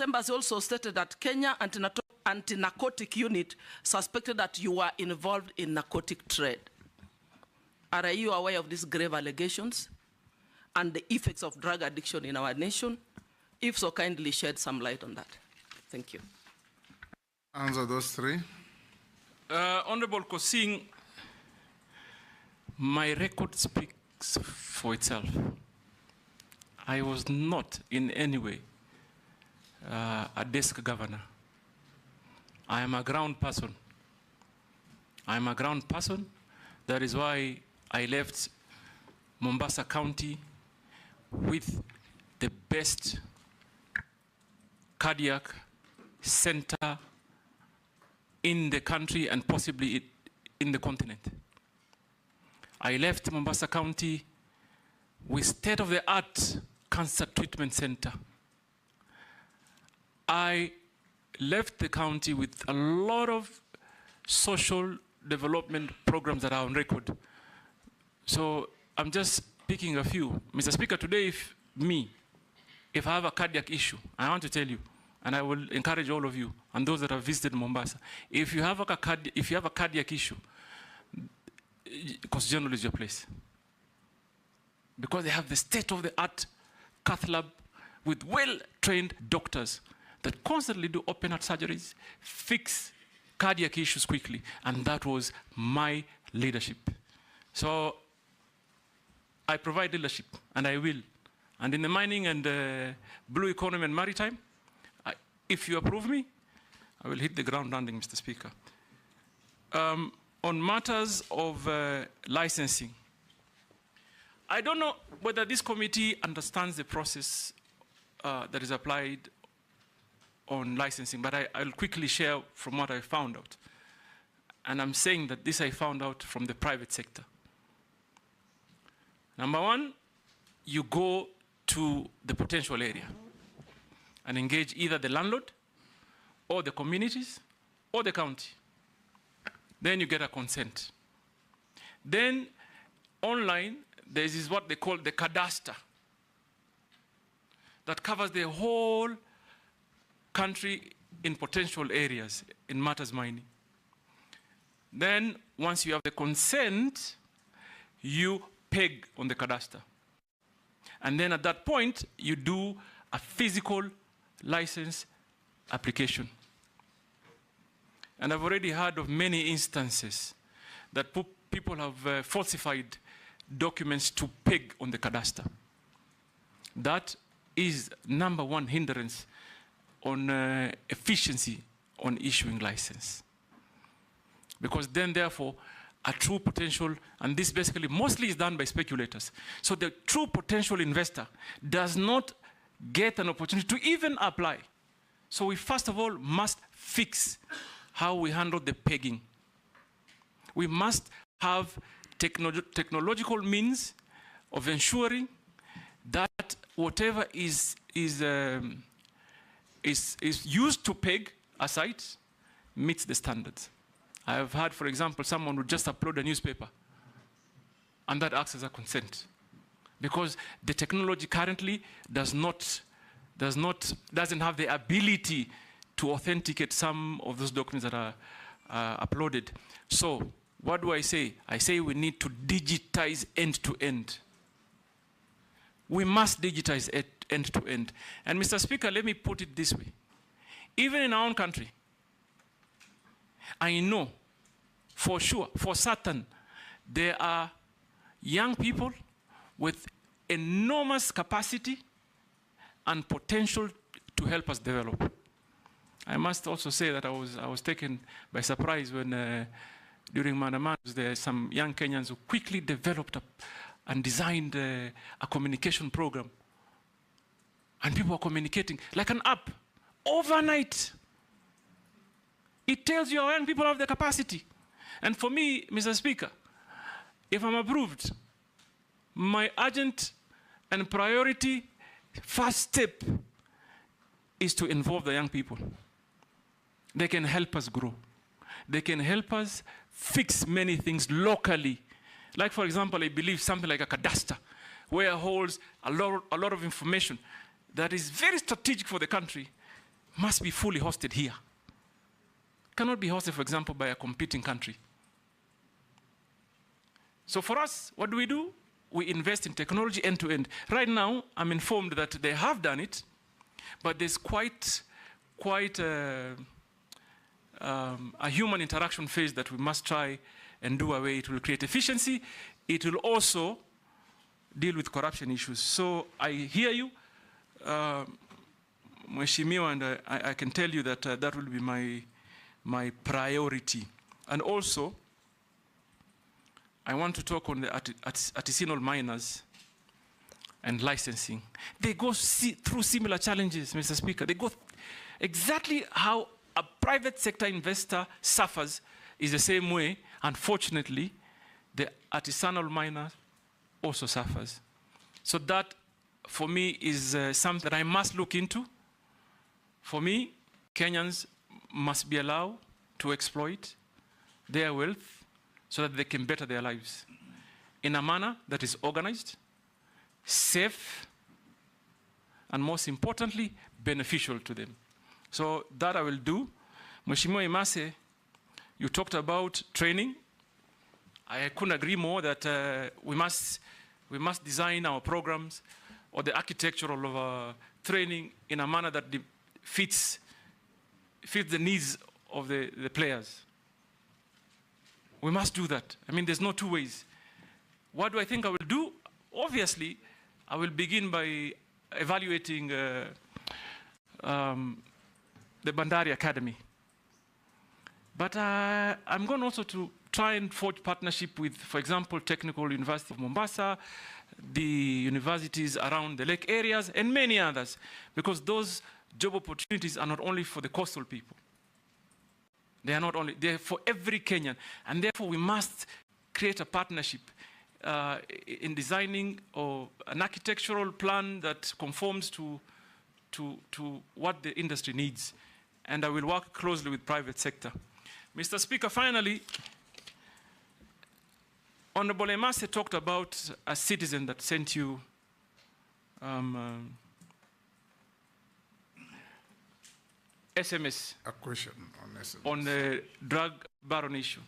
Embassy also stated that Kenya anti-narcotic unit suspected that you were involved in narcotic trade. Are you aware of these grave allegations and the effects of drug addiction in our nation? If so, kindly shed some light on that. Thank you. Answer those three. Honorable Kosing, my record speaks for itself. I was not in any way a desk governor. I am a ground person. I am a ground person. That is why I left Mombasa County with the best cardiac center in the country and possibly in the continent. I left Mombasa County with state-of-the-art cancer treatment center. I left the county with a lot of social development programs that are on record. So I'm just picking a few. Mr. Speaker, today if I have a cardiac issue, I want to tell you, and I will encourage all of you and those that have visited Mombasa, if you have a cardiac issue, Coast General is your place. Because they have the state-of-the-art cath lab with well-trained doctors that constantly do open heart surgeries, fix cardiac issues quickly, and that was my leadership. So I provide leadership, and I will. And in the mining and blue economy and maritime, if you approve me, I will hit the ground running, Mr. Speaker. On matters of licensing, I don't know whether this committee understands the process that is applied on licensing, but I'll quickly share from what I found out. And I'm saying that this I found out from the private sector. Number one, you go to the potential area and engage either the landlord or the communities or the county. Then you get a consent. Then online, there is what they call the cadastre that covers the whole country in potential areas in matters mining. Then once you have the consent, you peg on the cadastre. And then at that point, you do a physical license application. And I've already heard of many instances that people have falsified documents to peg on the cadastre. That is number one hindrance on efficiency on issuing license. Because then therefore, a true potential, and this basically mostly is done by speculators. So the true potential investor does not get an opportunity to even apply. So we first of all must fix how we handle the pegging. We must have technological means of ensuring that whatever is used to peg a site meets the standards. I have had, for example, someone who just upload a newspaper, and that acts as a consent, because the technology currently doesn't have the ability to authenticate some of those documents that are uploaded. So what do I say? I say we need to digitize end to end. We must digitize end to end. And Mr. Speaker, let me put it this way. Even in our own country, I know for sure, for certain, there are young people with enormous capacity and potential to help us develop. I must also say that I was taken by surprise when during Madawa, there are some young Kenyans who quickly developed and designed a communication program. And people are communicating like an app overnight. It tells you our young people have the capacity. And for me, Mr. Speaker, if I'm approved, my urgent and priority first step is to involve the young people. They can help us grow. They can help us fix many things locally. Like, for example, I believe something like a cadastre, where it holds a lot of information that is very strategic for the country, must be fully hosted here. Cannot be hosted, for example, by a competing country. So for us, what do? We invest in technology end to end. Right now, I'm informed that they have done it, but there's quite a human interaction phase that we must try and do away. It will create efficiency. It will also deal with corruption issues. So I hear you, Mheshimiwa, and I can tell you that that will be my priority. And also, I want to talk on the artisanal miners and licensing. They go through similar challenges, Mr. Speaker. They go exactly how a private sector investor suffers is the same way, unfortunately, the artisanal miner also suffers. So that, for me, is something that I must look into. For me, Kenyans must be allowed to exploit their wealth so that they can better their lives in a manner that is organized, safe, and most importantly, beneficial to them. So that I will do. Mheshimiwa Emase, you talked about training. I couldn't agree more that we must design our programs or the architectural of training in a manner that fits the needs of the players. We must do that. I mean, there's no two ways. What do I think I will do? Obviously, I will begin by evaluating the Bandari Academy. But I'm going also to try and forge partnership with, for example, Technical University of Mombasa, the universities around the lake areas, and many others, because those job opportunities are not only for the coastal people. They are not only, they're for every Kenyan. And therefore, we must create a partnership in designing an architectural plan that conforms to what the industry needs. And I will work closely with private sector. Mr. Speaker, finally, Honorable Emase talked about a citizen that sent you SMS. A question on SMS. On the drug baron issue.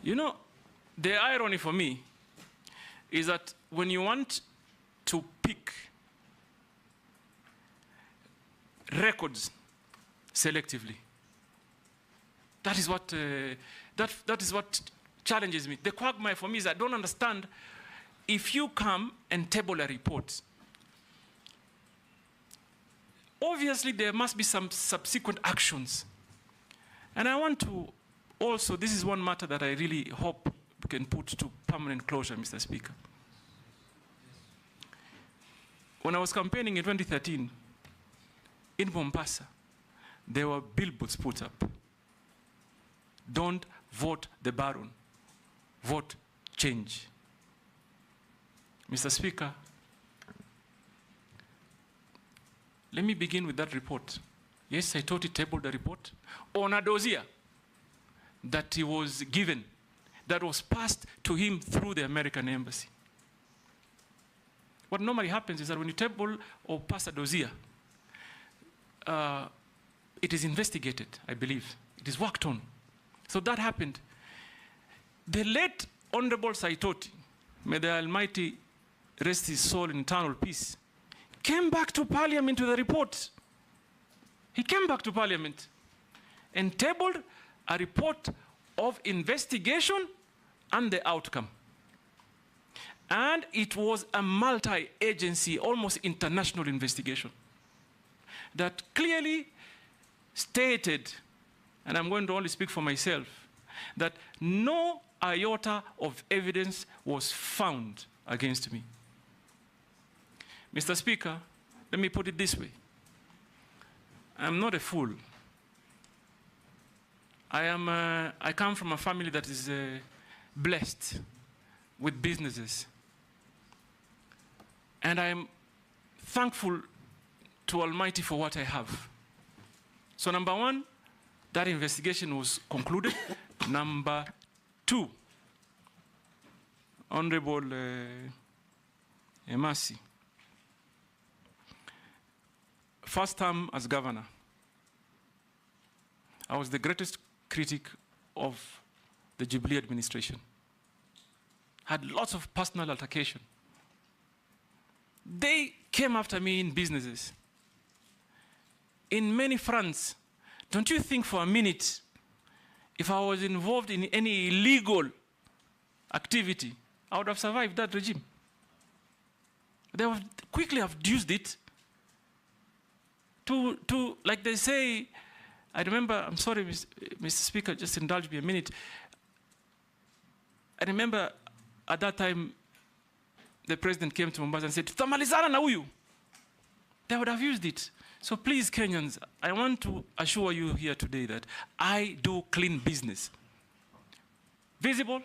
You know, the irony for me is that when you want to pick records selectively, that is what challenges me. The quagmire for me is I don't understand if you come and table a report. Obviously, there must be some subsequent actions. And I want to also, this is one matter that I really hope we can put to permanent closure, Mr. Speaker. When I was campaigning in 2013, in Mombasa, there were billboards put up. Don't vote the baron, vote change. Mr. Speaker, let me begin with that report. Yes, I thought he tabled the report on a dossier that he was given, that was passed to him through the American embassy. What normally happens is that when you table or pass a dossier, it is investigated, I believe. It is worked on. So that happened. The late Honorable Saitoti, may the Almighty rest his soul in eternal peace, came back to Parliament with a report. He came back to Parliament and tabled a report of investigation and the outcome. And it was a multi-agency, almost international investigation that clearly stated, and I'm going to only speak for myself, that no iota of evidence was found against me. Mr. Speaker, let me put it this way. I'm not a fool. I come from a family that is blessed with businesses. And I'm thankful to Almighty for what I have. So number one, that investigation was concluded. Number two, Honorable Emase, first term as governor, I was the greatest critic of the Jubilee administration. Had lots of personal altercation. They came after me in businesses, in many fronts. Don't you think for a minute, if I was involved in any illegal activity, I would have survived that regime? They would quickly have used it to, like they say, I remember, I'm sorry, Mr. Speaker, just indulge me a minute. I remember at that time, the president came to Mombasa and said, "Tutamalizana na huyu." They would have used it. So please, Kenyans, I want to assure you here today that I do clean business. Visible,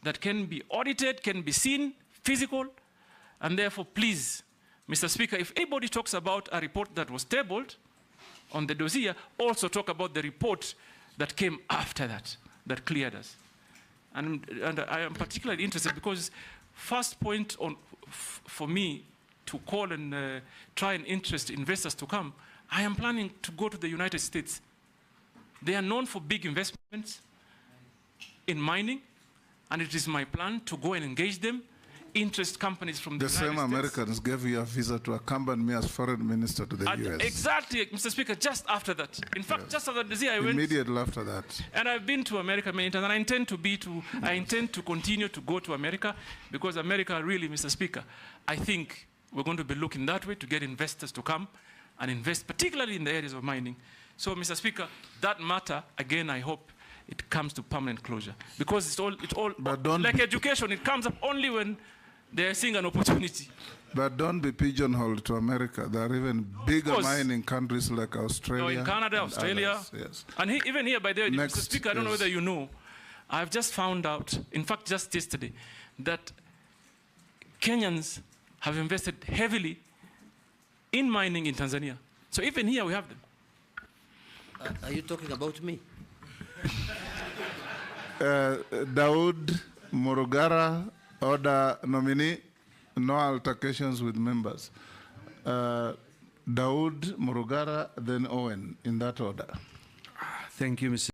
that can be audited, can be seen, physical, and therefore, please, Mr. Speaker, if anybody talks about a report that was tabled on the dossier, also talk about the report that came after that, that cleared us. And I am particularly interested because first point on for me to call and try and interest investors to come, I am planning to go to the United States. They are known for big investments in mining, and it is my plan to go and engage them, interest companies from the United States. The same Americans gave you a visa to accompany me as foreign minister to the US. Exactly, Mr. Speaker, just after that. In fact, just after the I went. Immediately after that. And I've been to America many times, and I intend to continue to go to America, because America really, Mr. Speaker, I think we're going to be looking that way to get investors to come and invest, particularly in the areas of mining. So, Mr. Speaker, that matter, again, I hope it comes to permanent closure. Because it's all like education, it comes up only when they're seeing an opportunity. But don't be pigeonholed to America. There are even bigger mining countries like Australia. No, in Canada, Australia. Others, yes. And even here, by the way, Mr. Speaker, I don't know whether you know, I've just found out, in fact, just yesterday, that Kenyans have invested heavily in mining in Tanzania. So even here, we have them. Are you talking about me? Daud Murugara, order nominee, no altercations with members. Daud Murugara, then Owen, in that order. Thank you, Mr.